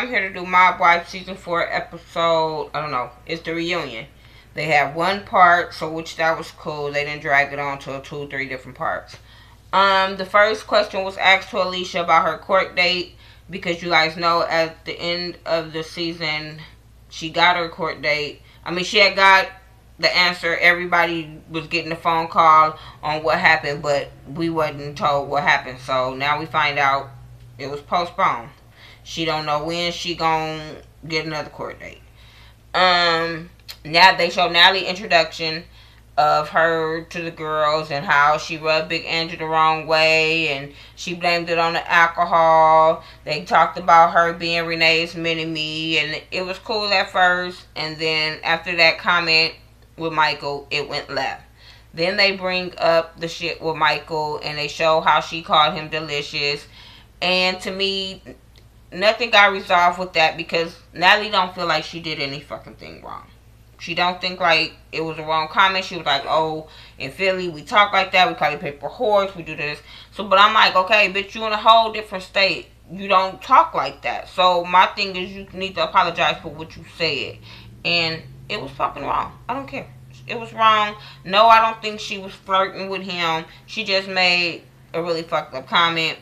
I'm here to do Mob Wife Season 4 episode, I don't know, it's the reunion. They have one part, so which that was cool. They didn't drag it on to 2-3 different parts. The first question was asked to Alicia about her court date, because you guys know at the end of the season, she got her court date. I mean, she had got the answer. Everybody was getting a phone call on what happened, but we wasn't told what happened. So now we find out it was postponed. She don't know when she gonna get another court date. Now they show Natalie introduction of her to the girls and how she rubbed Big Andrew the wrong way and she blamed it on the alcohol. They talked about her being Renee's mini-me, and it was cool at first, and then after that comment with Michael, it went left. Then they bring up the shit with Michael and they show how she called him delicious, and to me, nothing got resolved with that because Natalie don't feel like she did any fucking thing wrong. She don't think like it was a wrong comment. She was like, oh, in Philly, we talk like that. We call it paper horse. We do this. So, but I'm like, okay, bitch, you in a whole different state. You don't talk like that. So, my thing is you need to apologize for what you said. And it was fucking wrong. I don't care. It was wrong. No, I don't think she was flirting with him. She just made a really fucked up comment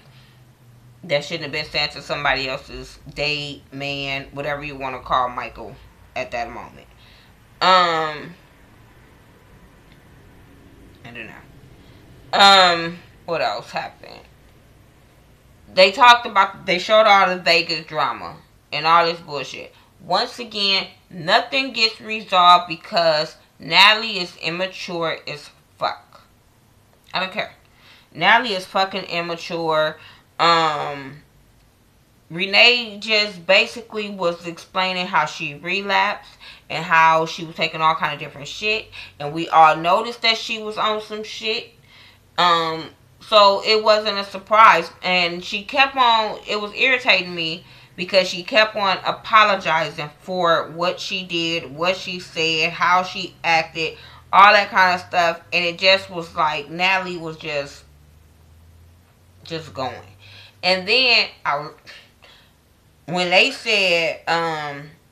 that shouldn't have been sent to somebody else's date, man, whatever you want to call Michael at that moment. I don't know. What else happened? They talked about, they showed all the Vegas drama and all this bullshit. Once again, nothing gets resolved because Natalie is immature as fuck. I don't care. Natalie is fucking immature. Renee just basically was explaining how she relapsed and how she was taking all kind of different shit, and we all noticed that she was on some shit. So it wasn't a surprise, and she kept on, it was irritating me because she kept on apologizing for what she did, what she said, how she acted, all that kind of stuff, and it just was like Natalie was just going. And then when they said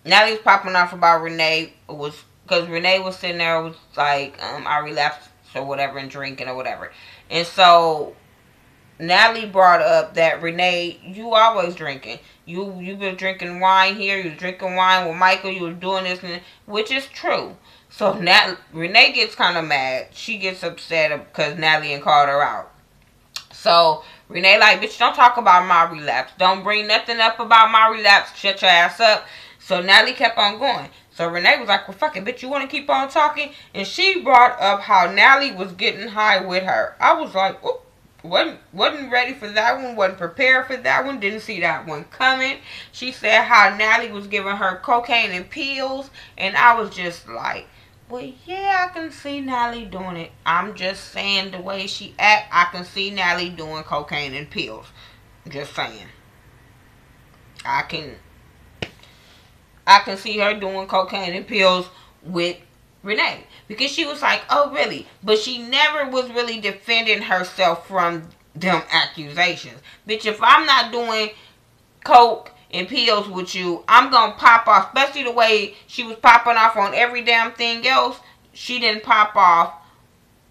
Natalie was popping off about Renee, was because Renee was sitting there, was like, I relapsed or whatever and drinking or whatever. And so Natalie brought up that Renee, you always drinking. You've been drinking wine here. You were drinking wine with Michael. You were doing this, which is true. So Renee gets kind of mad. She gets upset because Natalie called her out. So Renee like, bitch, don't talk about my relapse. Don't bring nothing up about my relapse. Shut your ass up. So Natalie kept on going. So Renee was like, well, fuck it, bitch, you want to keep on talking? And she brought up how Natalie was getting high with her. I was like, oop, wasn't ready for that one. Wasn't prepared for that one. Didn't see that one coming. She said how Natalie was giving her cocaine and pills. And I was just like, well, yeah, I can see Natalie doing it. I'm just saying the way she act, I can see Natalie doing cocaine and pills. Just saying. I can see her doing cocaine and pills with Renee. Because she was like, oh, really? But she never was really defending herself from them accusations. Bitch, if I'm not doing coke and pills with you, I'm going to pop off. Especially the way she was popping off on every damn thing else. She didn't pop off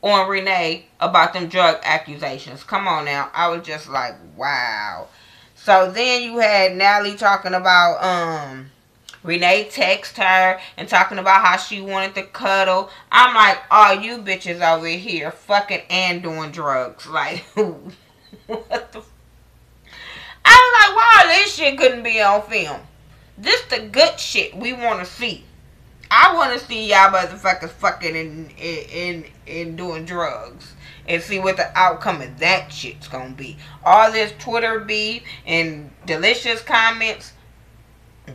on Renee about them drug accusations. Come on now. I was just like, wow. So then you had Natalie talking about, Renee text her and talking about how she wanted to cuddle. I'm like, oh, you bitches over here fucking and doing drugs. Like, what the I'm like, wow, this shit couldn't be on film. This the good shit we want to see. I want to see y'all motherfuckers fucking and doing drugs. And see what the outcome of that shit's gonna be. All this Twitter beef and delicious comments,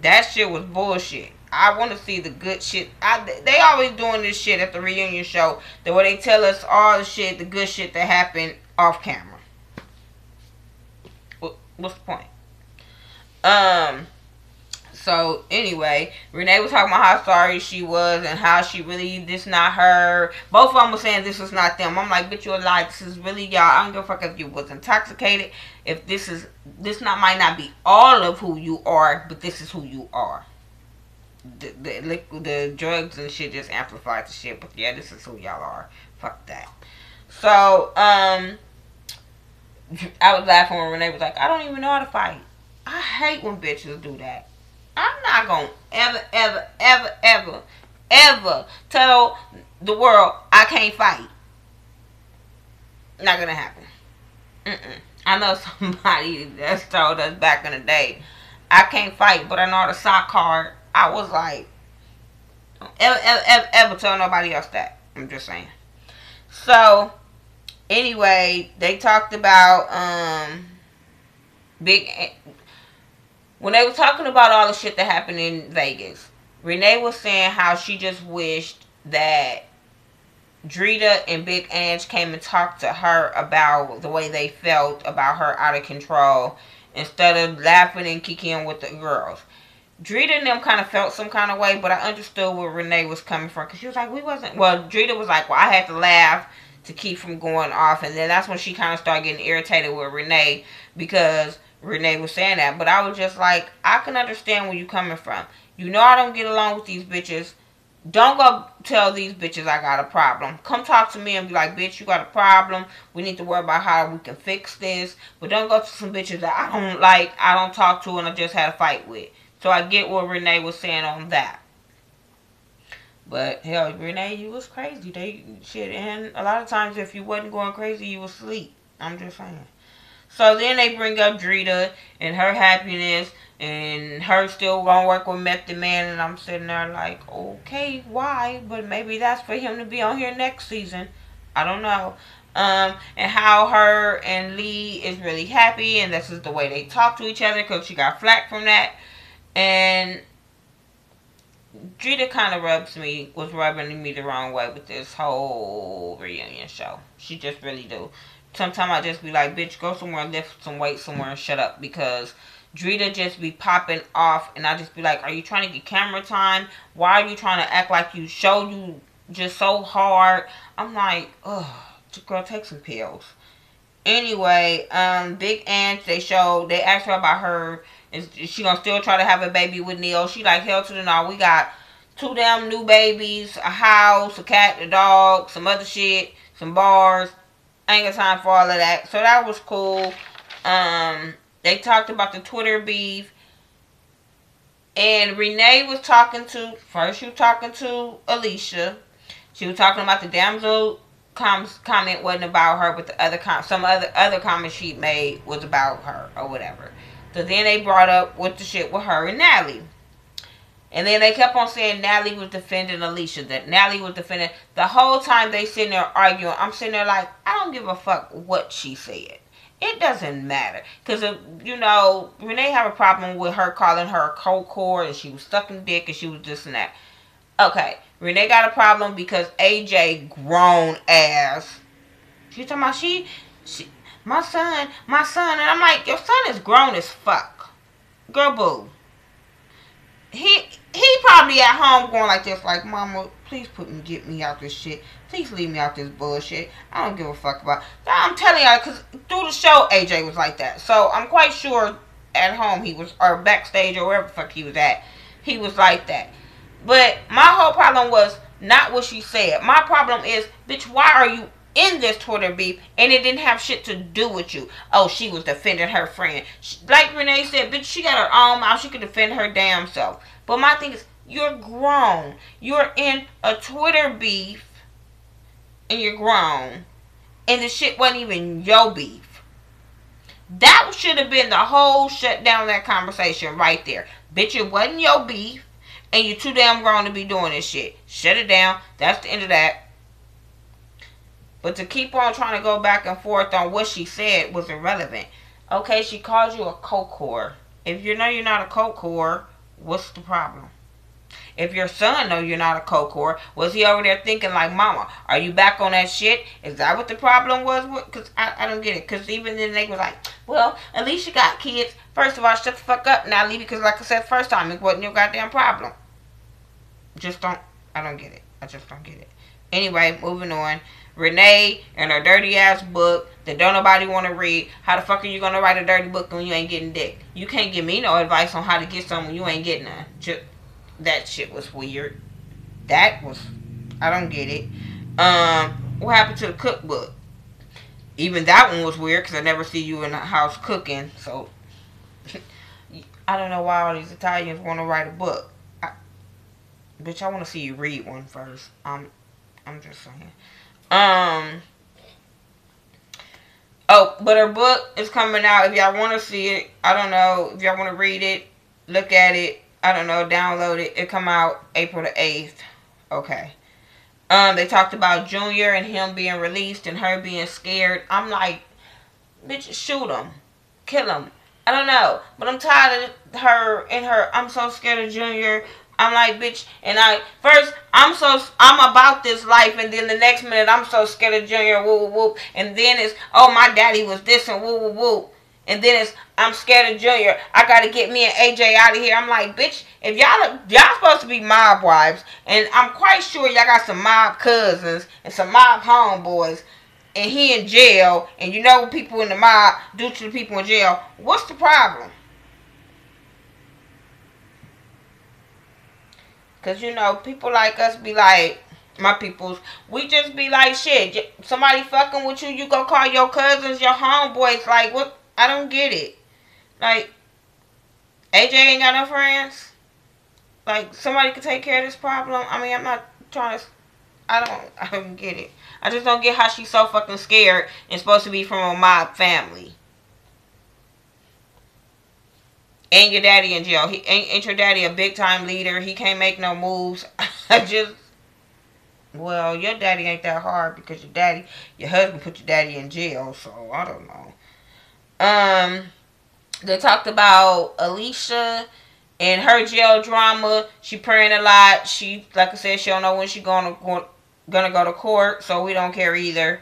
that shit was bullshit. I want to see the good shit. They always doing this shit at the reunion show. The way they tell us all the shit, the good shit that happened off camera. What's the point? So So anyway, Renee was talking about how sorry she was and how she really, this not her. Both of them were saying this is not them. I'm like, bitch, you a lie. This is really y'all. I don't give a fuck if you was intoxicated. If might not be all of who you are, but this is who you are. The drugs and shit just amplified the shit. But yeah, this is who y'all are. Fuck that. So I was laughing when Renee was like, I don't even know how to fight. I hate when bitches do that. I'm not gonna ever tell the world I can't fight. Not gonna happen. I know somebody that's told us back in the day, I can't fight, but I know how to sock hard. I was like, ever tell nobody else that. I'm just saying. So, anyway, they talked about when they were talking about all the shit that happened in Vegas. Renee was saying how she just wished that Drita and Big Ange came and talked to her about the way they felt about her out of control instead of laughing and kicking with the girls. Drita and them kind of felt some kind of way, but I understood where Renee was coming from, because she was like, Drita was like, well, I had to laugh to keep from going off, and then that's when she kind of started getting irritated with Renee, because Renee was saying that. But I was just like, I can understand where you coming from. You know I don't get along with these bitches. Don't go tell these bitches I got a problem. Come talk to me and be like, bitch, you got a problem. We need to worry about how we can fix this. But don't go to some bitches that I don't like, I don't talk to, and I just had a fight with. So I get what Renee was saying on that. But hell, Renee, you was crazy. And a lot of times if you wasn't going crazy, you was asleep. I'm just saying. So then they bring up Drita and her happiness and her still gonna work with Method Man, and I'm sitting there like, okay, why? But maybe that's for him to be on here next season. I don't know. And how her and Lee is really happy, and this is the way they talk to each other, because she got flack from that. And Drita kind of was rubbing me the wrong way with this whole reunion show. She just really do. Sometimes I just be like, bitch, go somewhere and lift some weight somewhere and shut up, because Drita just be popping off, and I just be like, are you trying to get camera time? Why are you trying to act like you just so hard? I'm like, ugh, girl, take some pills. Anyway, Big Ange, they asked her about her. Is she gonna still try to have a baby with Neil? She like, hell to the no. We got 2 damn new babies, a house, a cat, a dog, some other shit, some bars. I ain't got time for all of that. So that was cool. They talked about the Twitter beef. And Renee was talking to Alicia. She was talking about the damsel comment wasn't about her, but some other comment she made was about her or whatever. So then they brought up what the shit with her and Natalie. And then they kept on saying Natalie was defending Alicia. That Natalie was defending. The whole time they sitting there arguing, I'm sitting there like, I don't give a fuck what she said. It doesn't matter. Because, Renee have a problem with her calling her a cold core, and she was sucking dick, and she was this and that. Okay, Renee got a problem because AJ grown ass. She's talking about my son, and I'm like, your son is grown as fuck. Girl, boo. He probably at home going like this, like, mama, please get me out this shit. Please leave me out this bullshit. I don't give a fuck about. I'm telling y'all, because through the show, AJ was like that. So I'm quite sure at home he was, or backstage or wherever the fuck he was at, he was like that. But my whole problem was not what she said. My problem is, bitch, why are you in this Twitter beef and it didn't have shit to do with you? Oh, she was defending her friend. Like Renee said, bitch, she got her own mouth. She could defend her damn self. But my thing is, you're grown. You're in a Twitter beef and you're grown. And the shit wasn't even your beef. That should have been the whole shut down that conversation right there. Bitch, it wasn't your beef. And you're too damn grown to be doing this shit. Shut it down. That's the end of that. But to keep on trying to go back and forth on what she said was irrelevant. Okay, she called you a coke whore. If you know you're not a coke whore, what's the problem? If your son know you're not a co-core, was he over there thinking like, mama, are you back on that shit? Is that what the problem was? Because I don't get it. Because even then they was like, well, Alicia got kids. First of all, shut the fuck up now, Lee, because like I said first time, it wasn't your goddamn problem. I don't get it. I just don't get it. Anyway, moving on. Renee and her dirty ass book that don't nobody want to read. How the fuck are you gonna write a dirty book when you ain't getting dick? You can't give me no advice on how to get some when you ain't getting none. That shit was weird. I don't get it. What happened to the cookbook? Even that one was weird because I never see you in the house cooking. So I don't know why all these Italians want to write a book. Bitch, I want to see you read one first. I'm just saying. Oh, but her book is coming out. If y'all want to see it, I don't know. If y'all want to read it, look at it. I don't know. Download it. It come out April the 8th. Okay. They talked about Junior and him being released and her being scared. I'm like, bitch, shoot him. Kill him. I don't know. But I'm tired of her and her, I'm so scared of Junior. I'm like, bitch, and I'm about this life, and then the next minute I'm so scared of Junior, whoop, whoop, whoop, and then it's, oh, my daddy was this, and whoop, whoop, whoop, and then it's, I'm scared of Junior, I gotta get me and AJ out of here. I'm like, bitch, if y'all supposed to be mob wives, and I'm quite sure y'all got some mob cousins, and some mob homeboys, and he in jail, and you know what people in the mob do to the people in jail, what's the problem? Because, you know, people like us be like, my peoples, we just be like, shit, somebody fucking with you, you go call your cousins, your homeboys, like, what? I don't get it. Like, AJ ain't got no friends? Like, somebody could take care of this problem? I mean, I'm not trying to, I don't get it. I just don't get how she's so fucking scared and supposed to be from a mob family. And your daddy in jail. Ain't your daddy a big time leader? He can't make no moves. Well, your daddy ain't that hard because your husband put your daddy in jail. So I don't know. They talked about Alicia and her jail drama. She praying a lot. She, like I said, she don't know when she gonna go to court. So we don't care either.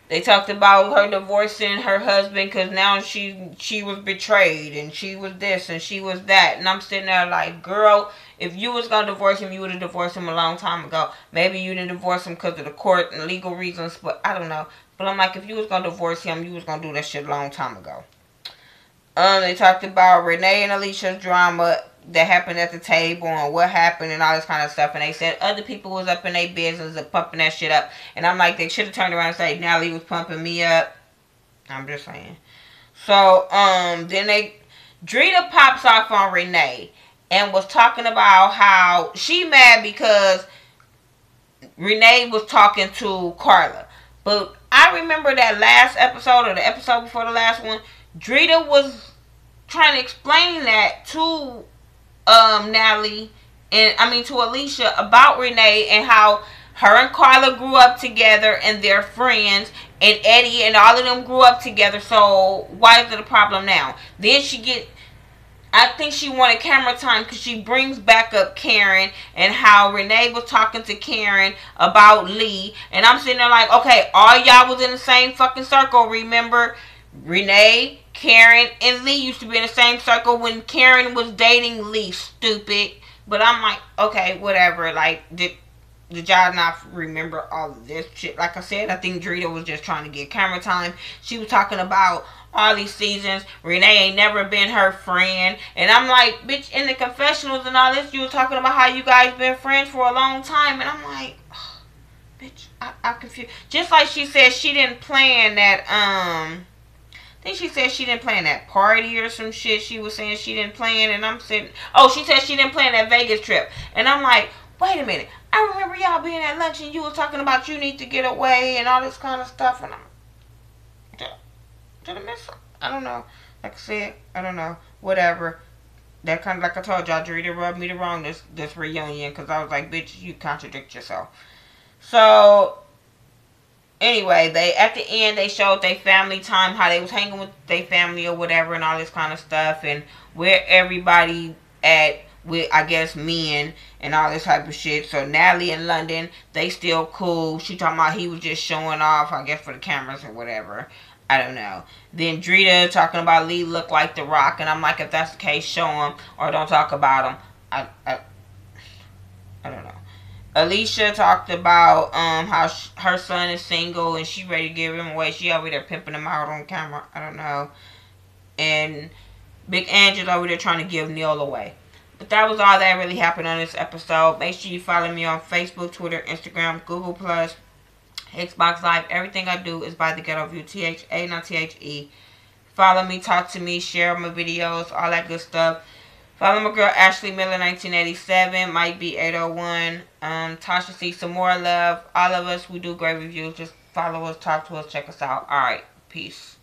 They talked about her divorcing her husband because now she was betrayed and she was this and she was that. And I'm sitting there like, girl, if you was going to divorce him, you would have divorced him a long time ago. Maybe you didn't divorce him because of the court and legal reasons, but I don't know. But I'm like, if you was going to divorce him, you was going to do that shit a long time ago. They talked about Renee and Alicia's drama that happened at the table and what happened and all this kind of stuff. And they said other people was up in their business and pumping that shit up. And I'm like, they should have turned around and said, Natalie was pumping me up. I'm just saying. So, then Drita pops off on Renee and was talking about how she mad because Renee was talking to Carla. But I remember that last episode or the episode before the last one, Drita was trying to explain that to Natalie to Alicia about Renee and how her and Carla grew up together and they're friends, and Eddie and all of them grew up together, so why is it a problem now? Then I think she wanted camera time because she brings back up Karen and how Renee was talking to Karen about Lee, and I'm sitting there like, okay, all y'all was in the same fucking circle, remember? Renee, Karen, and Lee used to be in the same circle when Karen was dating Lee, stupid. But I'm like, okay, whatever. Like, did y'all not remember all of this shit? Like I said, I think Drita was just trying to get camera time. She was talking about all these seasons. Renee ain't never been her friend. And I'm like, bitch, in the confessionals and all this, you were talking about how you guys been friends for a long time. And I'm like, oh, bitch, I'm confused. Just like she said she didn't plan that, I think she said she didn't plan that party or some shit. She was saying she didn't plan, and I'm saying, oh, she said she didn't plan that Vegas trip. And I'm like, wait a minute. I remember y'all being at lunch and you were talking about you need to get away and all this kind of stuff. And did I miss something? I don't know. Like I said, I don't know. Whatever. That kind of, like I told y'all, Drita rubbed me the wrong this reunion because I was like, bitch, you contradict yourself. So, anyway, at the end, they showed their family time, how they was hanging with their family or whatever and all this kind of stuff, and where everybody at with, I guess, men and all this type of shit. So Natalie in London, they still cool. She talking about he was just showing off, I guess, for the cameras or whatever. I don't know. Then Drita talking about Lee look like The Rock, and I'm like, if that's the case, show him or don't talk about him. I don't know. Alicia talked about how her son is single and she ready to give him away. She over there pimping him out on camera. I don't know. And Big Angela over there trying to give Neil away. But that was all that really happened on this episode. Make sure you follow me on Facebook, Twitter, Instagram, Google+, Xbox Live. Everything I do is by The Ghetto View. THA, not THE. Follow me, talk to me, share my videos, all that good stuff. Follow my girl Ashley Miller 1987. Might be 801. Tasha C. Some more love. All of us, we do great reviews. Just follow us, talk to us, check us out. Alright. Peace.